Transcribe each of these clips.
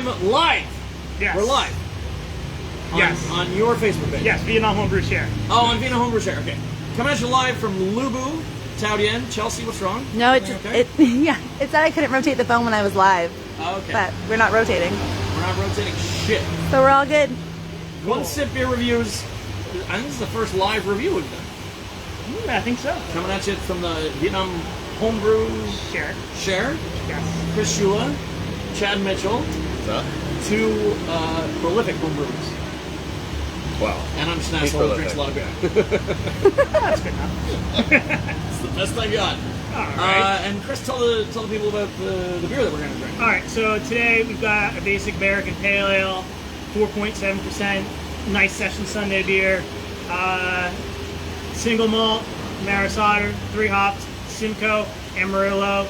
time live. Yes. We're live. Yes. On your Facebook page. Yes, Vietnam Homebrew Share. Oh, on Vietnam Homebrew Share. Okay. Coming at you live from Lubu, Tao Dien. Chelsea, what's wrong? No, Okay? yeah, it said I couldn't rotate the phone when I was live. Okay. But we're not rotating. We're not rotating shit. So we're all good. One Sip Beer Reviews. I think this is the first live review we've done. I think so. Coming at you from the Vietnam Homebrew Share. Share. Yes. Chris Shulha, Chad Mitchell. What's up? Two prolific homebrewers. Wow. And I'm just an asshole who drinks a lot of beer. That's good enough. It's the best I got. All right. And Chris, tell the people about the beer that we're going to drink. All right, so today we've got a basic American Pale Ale, 4.7%, nice session Sunday beer, single malt, Maris Otter, 3 hops, Simcoe, Amarillo,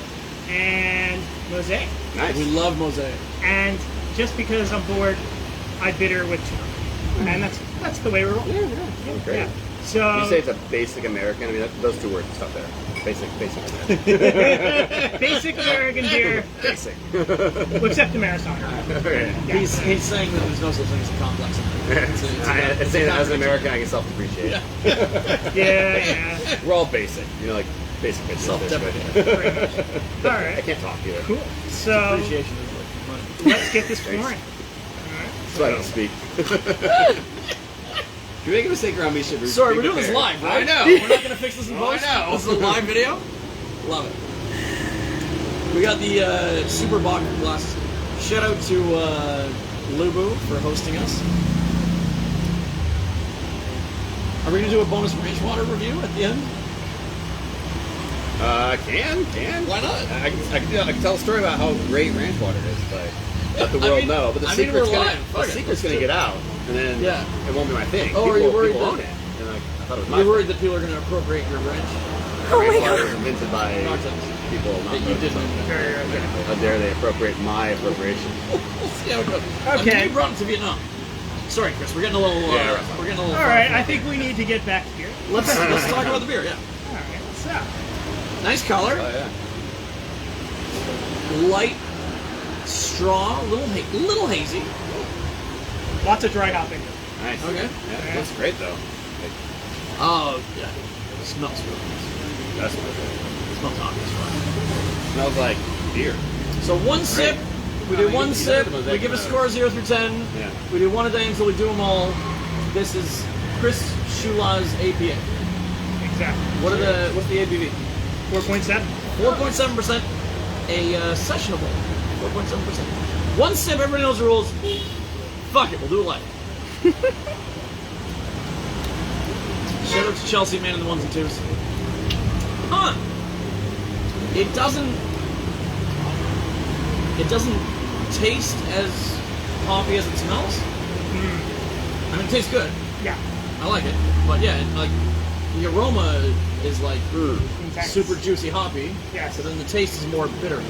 and Mosaic. Nice. We love Mosaic. And just because I'm bored, I bitter with 2. And that's the way we roll. Yeah. Great. Yeah. So You say it's a basic American. I mean, those 2 words are tough there. Basic American. basic American beer, Basic. well, except the Maris Otter. Okay. Yeah. He's saying that there's no such thing as a complex. It's saying that as an American, I can self-appreciate. Yeah. Yeah. We're all basic. You know, like basic bitches. Self-deprecating. Pretty much. All I right. can't talk either. Cool. So Appreciation is like money. let's get this pouring. That's why I don't speak. If you make a mistake around me, should Sorry, we're doing this live, right? I know. We're not going to fix this in Oh, I post. know. This is a live video. Love it. We got the Super Bock glasses. Shout out to Lubu for hosting us. Are we going to do a bonus Rangewater review at the end? Can. Why not? I can tell a story about how great ranch water is, but let the world know. But the secret's gonna get out, and then it won't be my thing. Oh, are you worried people that- own it? And I thought it was my You're worried thing. that people are going to appropriate your ranch? Oh my Ranch water god. was invented by people not That you didn't. How dare they appropriate my appropriation? We'll see how it goes. Okay. You brought it to Vietnam. Sorry, Chris. We're getting a little. Yeah, we're getting a little. all right, I think we need to get back here. Let's talk about the beer. Yeah. All right. So Nice color. Oh yeah. Light straw. Little hazy. lots of dry hopping. Nice. Okay. Yeah, that's great though. Oh yeah. It smells really nice. That's what It smells obvious, right? smells like beer. So one sip. We do one sip. We give a score 0 through 10. Yeah. We do one a day until we do them all. This is Chris Shulha's APA. Exactly. What's the ABV? 4.7. 4.7%. A sessionable 4.7%. One sip. Everybody knows the rules. Fuck it. We'll do it live. Shout out to Chelsea, man in the ones and twos. Huh. It doesn't taste as hoppy as it smells. I mean, it tastes good. Yeah. I like it. But yeah, like the aroma is like Intense. super juicy hoppy. Yes. So then the taste is more bitter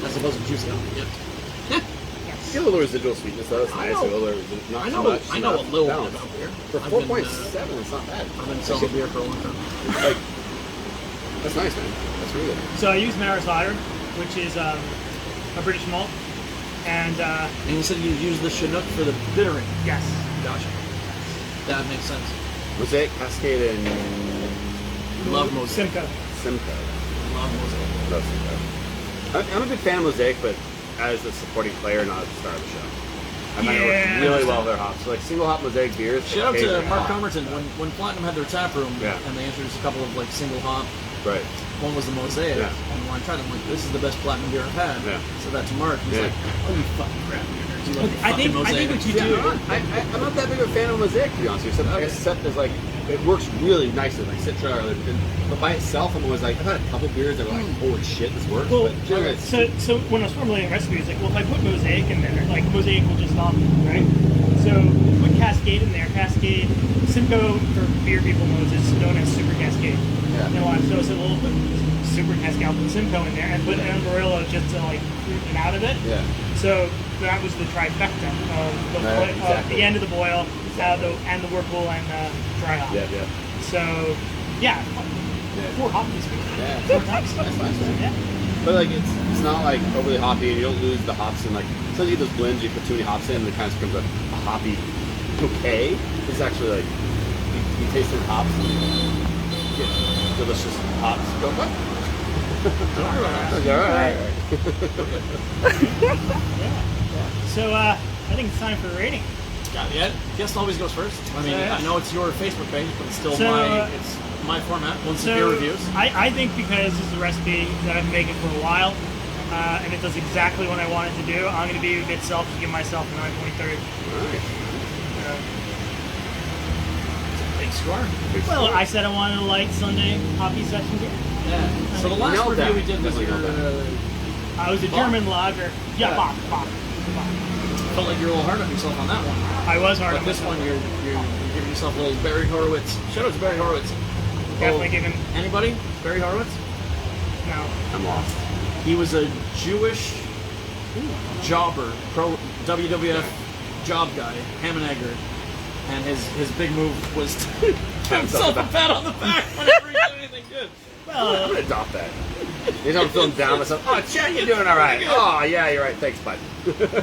as opposed to juicy hoppy. Yeah. Get a little residual sweetness though. It's I nice. know. A little, not I so know. much. I know a enough little balance. bit about beer. For I've been, 4.7, it's not bad. I've been selling beer for a long time. Like, that's nice, man. That's really good. So I use Maris Otter, which is a British malt, and And you said you use the Chinook for the bittering. yes, Gotcha. That makes sense. Mosaic, Cascade, and Love Mosaic. Simcoe. Simcoe. Love Mosaic. Love Simcoe. I'm a big fan of Mosaic, but as a supporting player, not as the star of the show. I find it Yeah. works really well with their hops. So like single hop Mosaic beers. Shout out to occasionally Mark hop. Comerton when Platinum had their tap room and they introduced a couple of like single hop. Right. One was the Mosaic, Yeah. and when I tried it, I'm like, this is the best Platinum beer I've had. Yeah. So that to Mark, he's Yeah. like, oh, you fucking crap beer nerds. You like I think what you do. I'm not that big of a fan of Mosaic, to be honest with you. I guess except there's like, it works really nicely, like Citra, but by itself, I'm always like, I've had a couple beers that were like, holy shit, this works. Well, but generally, it's- so when I was formulating recipes, like, well, if I put Mosaic in there, like Mosaic will just stop it, right? So put Cascade in there. Cascade, Simcoe for beer people knows is known as Super Cascade. Yeah. You know, so it's a little bit Super Cascade. I'll put Simcoe in there and put Amarillo just to like fruit it out of it. yeah. So that was the trifecta of the, Right, of exactly. the end of the boil, and the whirlpool and dry hop. Yeah, yeah. So yeah, Yeah. 4 hop this week. Yeah. 4 times. That's nice, man. Yeah. But like it's not like overly hoppy, and you don't lose the hops. And like sometimes you get those blends, you put too many hops in, and it kind of becomes a hoppy bouquet. It's actually like you taste the hops, and you get delicious hops. Go what? All right. So I think it's time for the rating. Got it. Guest always goes first. I mean, I know it's your Facebook page, but it's still it's my format. Once the beer reviews. I think because this is a recipe that I've been making for a while, and it does exactly what I want it to do, I'm going to be a bit selfish and give myself a 9.3. Nice. Big score. Well, I said I wanted a light Sunday hoppy session beer. Yeah. So the last nailed review that. we did was Definitely your. I was a German lager. Yeah, Yeah. Bach. Felt like you're a little hard on yourself on that one. I was hard But on this myself. one, you're giving yourself a little Barry Horowitz. Shout out to Barry Horowitz. Definitely giving. Anybody? Barry Horowitz? No. I'm lost. He was a Jewish jobber, pro WWF job guy, ham and egger, and his big move was to give himself a pat on the back whenever he did anything good. I'm Well, gonna adopt that. Maybe I'm feeling down myself. Oh, Chad, you're doing all right. Oh, yeah, you're right. Thanks, bud.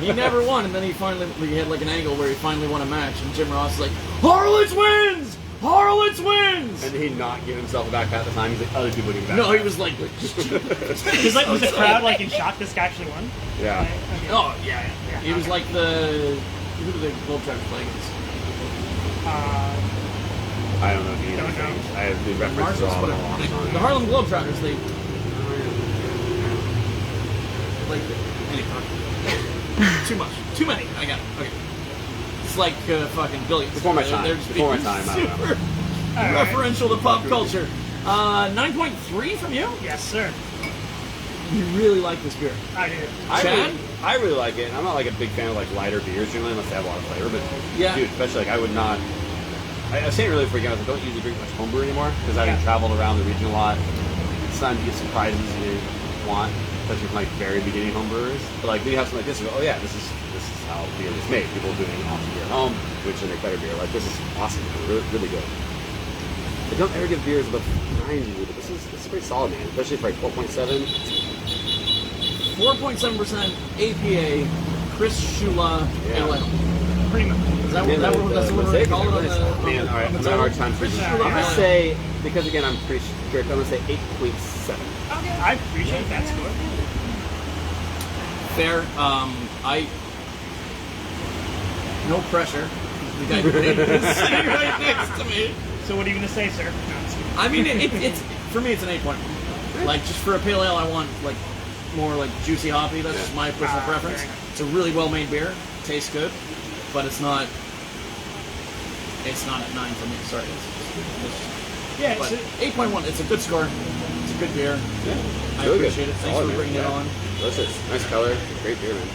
He never won, and then he had like an angle where he finally won a match, and Jim Ross is like, Horowitz wins! Horowitz wins! And did he not give himself a back pat at the time? He's like, other people give back No, pat. he was like, was the crowd like in shock this guy actually won? Yeah. Okay. oh yeah. He was like who did the Globetrotters play against? I don't know if you Don't know. I have the references Marshall's, all whatever. along. The Harlem Globetrotters, they like anyway. Too many. I got it. Okay. It's like fucking billions. Before my time. They're just Before my being time, I don't know. super referential to pop culture. 9.3 from you? Yes, sir. You really like this beer. I do. Chad? I really like it. I'm not like a big fan of like lighter beers generally unless they have a lot of flavor, but Yeah. dude, especially like I would not. I was saying earlier before you guys, I don't usually drink much homebrew anymore because I've traveled around the region a lot. Sometimes you get surprises you want, especially from like very beginning homebrewers. But like then you have something like this, you go, oh yeah, this is how beer is made. People doing awesome beer at home, which they make better beer. Like this is awesome, really, really good. I don't ever give beers above 90, but this is pretty solid, man. Especially for like 4.7. 4.7% APA, Chris Shulha Ale. Pretty much. Is that what we're calling it on the Man, all right, I'm having a hard time figuring Chris I'm Shulha gonna Ale. say, because again, I'm pretty strict, I'm gonna say 8.7. I appreciate that score. Fair. No pressure. The guy is sitting right next to me. So what are you going to say, sir? I mean, it's for me, it's an 8 point. Like just for a pale ale, I want like more like juicy hoppy. That's just my personal preference. fair enough. It's a really well made beer. Tastes good, but it's not. It's not at 9 for me. Sorry. Yeah, But so, 8.1. It's a good score. It's a good beer. Yeah. I Really appreciate good. it. Thanks Solid, for bringing man. it on. Delicious. Nice color. Great beer, man.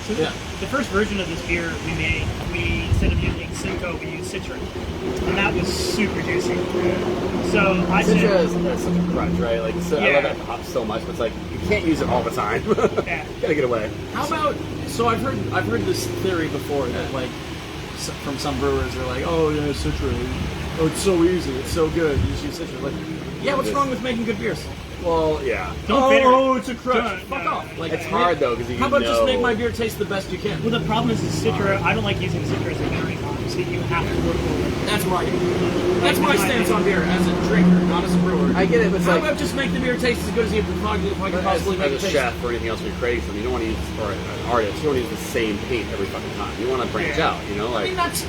so Yeah. the first version of this beer we made, we instead of using Simcoe, we used Citra, and that was super juicy. So I Citra said, is such a crutch, right? Like, so, I Yeah. love that hop so much, but it's like, you can't use it all the time. Yeah. Gotta get away. How about? So I've heard this theory before that like from some brewers they're like, oh yeah, Citra. Oh, it's so easy. It's so good. You just use Citra. Like, yeah, what's wrong with making good beers? Well, yeah. don't bitter. Oh, it's a crutch. Don't- Fuck no. off. Like It's hard, though, because you How about just know- make my beer taste the best you can? Well, the problem is Citra. I don't like using Citra as a curing hop, so you have to work over it. That's right. That's my stance on beer as a drinker, not as a brewer. I get it, but it's How like, about just make the beer taste as good as you can possibly make it as a taste? chef or anything else you're creating something, you don't want to use, or an artist, you don't want to use the same paint every fucking time. You want to branch Yeah. out, you know? I Like, mean, that's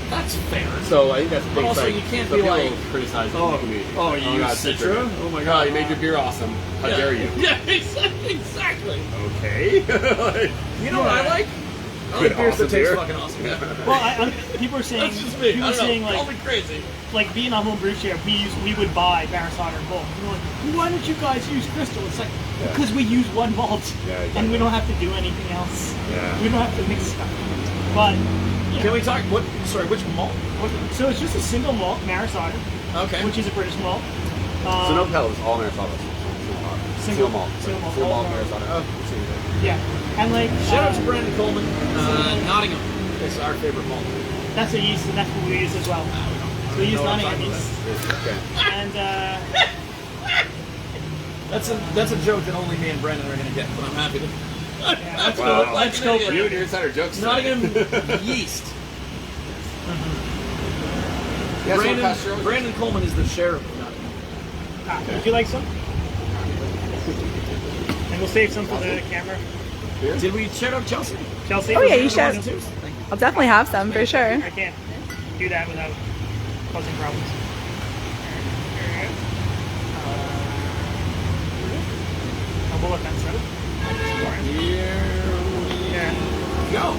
fair. so I think that's the But thing. also, like, you can't so be people like, criticize the oh, community. oh, you use God, Citra? Oh my Oh, god. you made your beer awesome. How Yeah. dare you? Yeah, exactly. Okay. Like, You know what I like? I Good like beers that awesome taste beer. fucking awesome. Yeah. Well, people are saying That's just me. people I are don't saying know. Call me like crazy. being on home brew share, we would buy Marisada and Bull. We're like, why don't you guys use Crystal? It's like because we use one malt Yeah, and exactly. we don't have to do anything else. Yeah. We don't have to mix stuff. But yeah. Can we talk? Which malt? So it's just a single malt Marisada, Okay. which is a British malt. So no pedals, all Marisada. Single malt. Single malt. Single malt All malt. Marisada. Oh, Yeah, and like Shout out to Brandon Coleman. Nottingham is our favorite malt. that's a yeast, and that's what we use as well. So we use know what I'm Nottingham talking yeast, okay. and That's a joke that only me and Brandon are gonna get, but I'm happy to. Let's Wow. go. Let's go. You and your insider jokes. Nottingham yeast. You guys want Pasteur? Brandon Coleman is the sheriff of Nottingham. Would you like some? And we'll save some for the camera. Did we shout out Chelsea? Chelsea? Oh, yeah, you was should. one too? Thank you. I'll definitely have some for sure. I can't do that without causing problems. We'll let that settle. Here we go.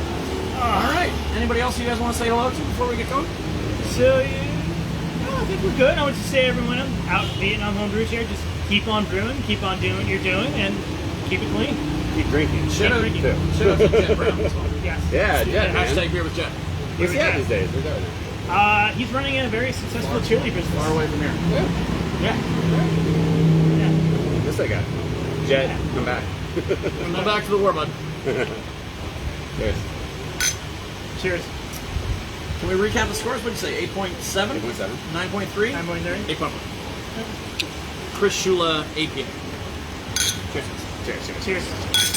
All right. Anybody else you guys want to say hello to before we get going? So, yeah, I think we're good. I would just say everyone out in Vietnam homebrews here, just keep on brewing, keep on doing what you're doing, and keep it clean. Keep drinking. Shout out drinking. Too. shout out to Jet Brown as well. Yes. Yeah, Jet, man. Hashtag beer with Jet. What's he at these days? Where's that right He's running a very successful chili business. Far away from here. now? Yeah. What's that guy? Jet, come back. Come back to the war, bud. Cheers. Cheers. Can we recap the scores? What'd you say? 8.7? 8.7. 9.3? 9.3. 8.1. Chris Shulha, 8 p.m. Cheers. Cheers. Cheers.